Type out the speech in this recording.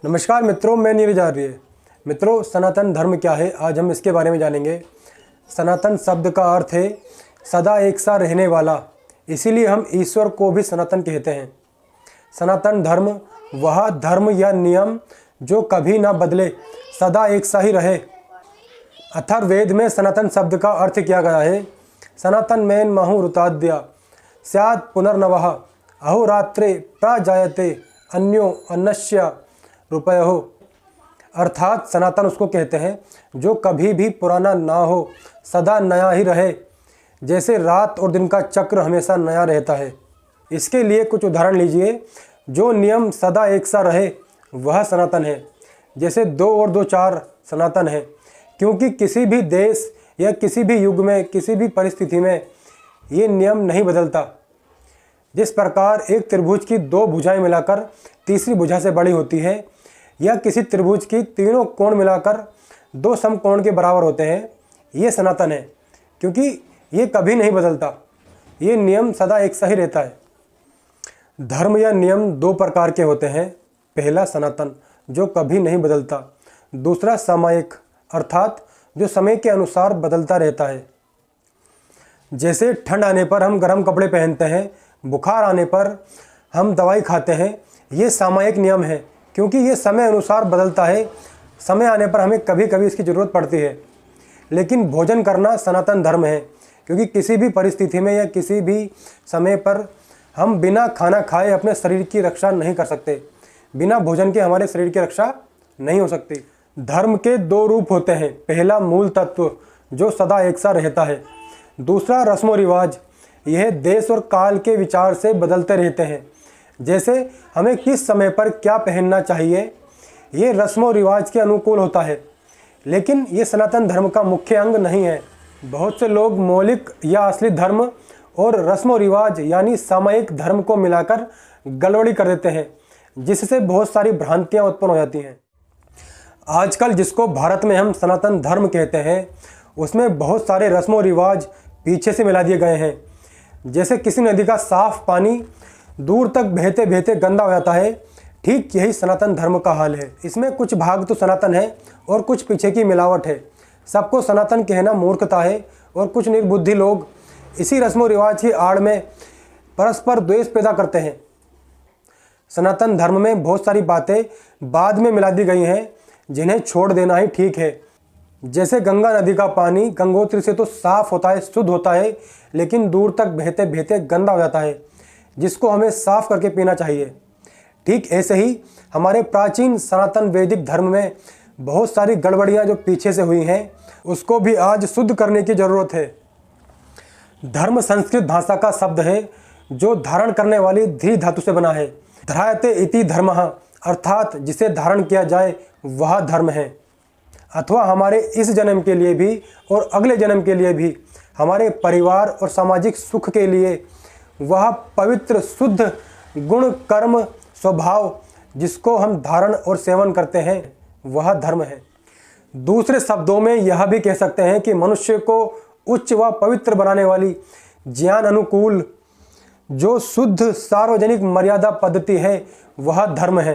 नमस्कार मित्रों, मैं नीरज आर्य। मित्रों, सनातन धर्म क्या है, आज हम इसके बारे में जानेंगे। सनातन शब्द का अर्थ है सदा एक सा रहने वाला, इसीलिए हम ईश्वर को भी सनातन कहते हैं। सनातन धर्म वह धर्म या नियम जो कभी ना बदले, सदा एक सा ही रहे। अथर्ववेद में सनातन शब्द का अर्थ किया गया है। सनातन मेन मुहूर्ताद्या स्यात् पुनर्नवः अहोरात्रे प्रजायते अन्यो अन्नस्य रुपयो। अर्थात सनातन उसको कहते हैं जो कभी भी पुराना ना हो, सदा नया ही रहे, जैसे रात और दिन का चक्र हमेशा नया रहता है। इसके लिए कुछ उदाहरण लीजिए। जो नियम सदा एक सा रहे वह सनातन है, जैसे 2 और 2 4 सनातन है, क्योंकि किसी भी देश या किसी भी युग में किसी भी परिस्थिति में ये नियम नहीं बदलता। जिस प्रकार एक त्रिभुज की 2 भुजाएं मिलाकर तीसरी भुजा से बड़ी होती है, या किसी त्रिभुज की तीनों कोण मिलाकर 2 समकोण के बराबर होते हैं, ये सनातन है, क्योंकि ये कभी नहीं बदलता। ये नियम सदा एक सा ही रहता है। धर्म या नियम 2 प्रकार के होते हैं। पहला सनातन, जो कभी नहीं बदलता। दूसरा सामयिक, अर्थात जो समय के अनुसार बदलता रहता है। जैसे ठंड आने पर हम गर्म कपड़े पहनते हैं, बुखार आने पर हम दवाई खाते हैं। ये सामयिक नियम है, क्योंकि ये समय अनुसार बदलता है। समय आने पर हमें कभी कभी इसकी ज़रूरत पड़ती है। लेकिन भोजन करना सनातन धर्म है, क्योंकि किसी भी परिस्थिति में या किसी भी समय पर हम बिना खाना खाए अपने शरीर की रक्षा नहीं कर सकते। बिना भोजन के हमारे शरीर की रक्षा नहीं हो सकती। धर्म के 2 रूप होते हैं। पहला मूल तत्व, जो सदा एक सा रहता है। दूसरा रस्म रिवाज, यह देश और काल के विचार से बदलते रहते हैं। जैसे हमें किस समय पर क्या पहनना चाहिए, ये रस्म और रिवाज के अनुकूल होता है, लेकिन ये सनातन धर्म का मुख्य अंग नहीं है। बहुत से लोग मौलिक या असली धर्म और रस्म और रिवाज यानी सामयिक धर्म को मिलाकर गड़बड़ी कर देते हैं, जिससे बहुत सारी भ्रांतियाँ उत्पन्न हो जाती हैं। आजकल जिसको भारत में हम सनातन धर्म कहते हैं, उसमें बहुत सारे रस्म और रिवाज पीछे से मिला दिए गए हैं। जैसे किसी नदी का साफ पानी दूर तक बहते बहते गंदा हो जाता है, ठीक यही सनातन धर्म का हाल है। इसमें कुछ भाग तो सनातन है और कुछ पीछे की मिलावट है। सबको सनातन कहना मूर्खता है, और कुछ निर्बुद्धि लोग इसी रस्म रिवाज की आड़ में परस्पर द्वेष पैदा करते हैं। सनातन धर्म में बहुत सारी बातें बाद में मिला दी गई हैं, जिन्हें छोड़ देना ही ठीक है। जैसे गंगा नदी का पानी गंगोत्री से तो साफ होता है, शुद्ध होता है, लेकिन दूर तक बहते बहते गंदा हो जाता है, जिसको हमें साफ करके पीना चाहिए। ठीक ऐसे ही हमारे प्राचीन सनातन वैदिक धर्म में बहुत सारी गड़बड़ियाँ जो पीछे से हुई हैं, उसको भी आज शुद्ध करने की ज़रूरत है। धर्म संस्कृत भाषा का शब्द है, जो धारण करने वाली धी धातु से बना है। धार्यते इति धर्मः, अर्थात जिसे धारण किया जाए वह धर्म है। अथवा हमारे इस जन्म के लिए भी और अगले जन्म के लिए भी, हमारे परिवार और सामाजिक सुख के लिए वह पवित्र शुद्ध गुण कर्म स्वभाव जिसको हम धारण और सेवन करते हैं, वह धर्म है। दूसरे शब्दों में यह भी कह सकते हैं कि मनुष्य को उच्च व पवित्र बनाने वाली ज्ञान अनुकूल जो शुद्ध सार्वजनिक मर्यादा पद्धति है, वह धर्म है।